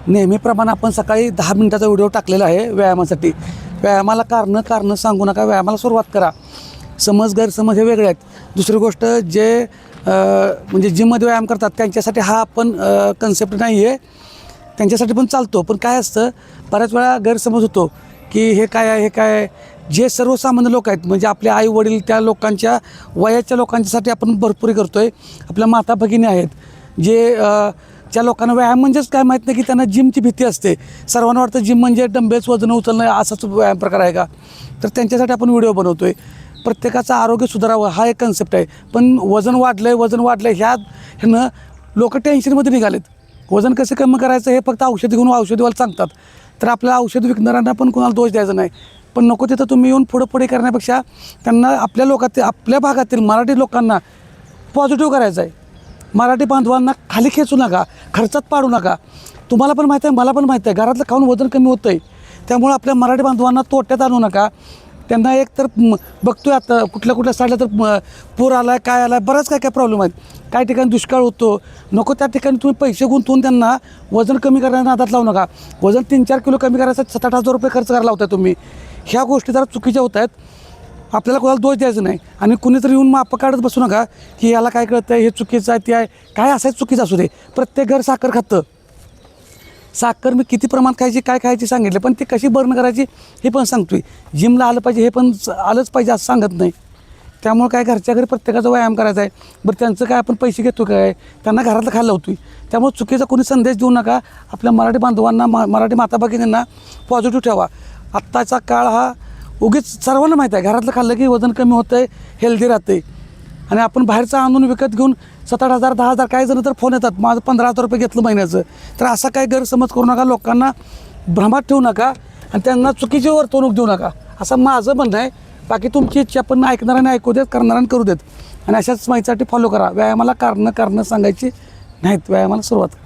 नेहमीप्रमाणे आपण सकाळी 10 मिनिटाचा व्हिडिओ टाकलेला आहे व्यायामासाठी. व्यायामाला कारणं सांगू नका, व्यायामाला सुरुवात करा. समज गैरसमज हे वेगळे आहेत. दुसरी गोष्ट जे म्हणजे जिममध्ये व्यायाम करतात त्यांच्यासाठी हा आपण कन्सेप्ट नाही आहे, त्यांच्यासाठी पण चालतो. पण काय असतं, बऱ्याच वेळा गैरसमज होतो की हे काय आहे, हे काय आहे. जे सर्वसामान्य लोक आहेत म्हणजे आपले आई वडील, त्या लोकांच्या वयाच्या लोकांच्यासाठी आपण भरपुरी करतो आहे. आपल्या माता भगिनी आहेत जे ज्या लोकांना व्यायाम म्हणजेच काय माहीत नाही, की त्यांना जिमची भीती असते. सर्वांना वाटतं जिम म्हणजे डंबेल्स वजन उचलणं असाच व्यायाम प्रकार आहे का. तर त्यांच्यासाठी आपण व्हिडिओ बनवतो आहे. प्रत्येकाचं आरोग्य सुधारावं हा एक कन्सेप्ट आहे. पण वजन वाढलं ह्यानं लोक टेन्शनमध्ये निघालेत. वजन कसं कमी करायचं हे फक्त औषध घेऊन औषधीवाला सांगतात. तर आपल्या औषध विकणाऱ्यांना पण कोणाला दोष द्यायचा नाही. पण नको तिथं तुम्ही येऊन पुढे करण्यापेक्षा त्यांना आपल्या भागातील मराठी लोकांना पॉझिटिव्ह करायचं आहे. मराठी बांधवांना खाली खेचू नका, खर्चात पाडू नका. तुम्हाला पण माहीत आहे, मला पण माहीत आहे, घरातलं खाऊन वजन कमी होतं आहे. त्यामुळं आपल्या मराठी बांधवांना तोट्यात आणू नका. त्यांना एक तर बघतोय आता कुठल्या साईडला तर पूर आला आहे, काय आला आहे, बराच काय प्रॉब्लेम आहेत. काही ठिकाणी दुष्काळ होतो. नको त्या ठिकाणी तुम्ही पैसे गुंतवून त्यांना वजन कमी करण्याच्या नादात लावू नका. वजन 3-4 किलो कमी करायचं 7-8 हजार रुपये खर्च करायला लावताय तुम्ही. ह्या गोष्टी जरा चुकीच्या होत आहेत. आपल्याला कोणाला दोष द्यायचा नाही. आणि कुणीतरी येऊन मापं काढत बसू नका की याला काय कळतं आहे, हे चुकीचं आहे, ते आहे काय असायचं, चुकीचं असू दे. प्रत्येक घर साखर खातं. साखर मी किती प्रमाणात खायची, काय खायची सांगितलं, पण ती कशी बर्न करायची हे पण सांगतोय. जिमला आलं पाहिजे हे पण आलंच पाहिजे असं सांगत नाही. त्यामुळे काय घरच्या घरी प्रत्येकाचा व्यायाम करायचा आहे. बरं त्यांचं काय आपण पैसे घेतो काय, त्यांना घरातलं खायला लावतोय. त्यामुळे चुकीचा कोणी संदेश देऊ नका. आपल्या मराठी बांधवांना, मराठी माता भगिनींना पॉझिटिव्ह ठेवा. आत्ताचा काळ हा उगीच सर्वांना माहीत आहे, घरातलं खाल्लं की वजन कमी होतं आहे, हेल्दी राहतं आहे. आणि आपण बाहेरचं आणून विकत घेऊन 7-8 हजार 10 हजार काही जण तर फोन येतात, माझं 15,000 रुपये घेतलं महिन्याचं. तर असा काही गैरसमज करू नका, लोकांना भ्रमात ठेवू नका आणि त्यांना चुकीची वर्तवणूक देऊ नका, असं माझं म्हणणं आहे. बाकी तुमची इच्छा पण ऐकणाऱ्याने ऐकू देत, करणाऱ्याने करू देत. आणि अशाच माहितीसाठी फॉलो करा. व्यायामाला कारणं सांगायची नाहीत, व्यायामाला सुरुवात करा.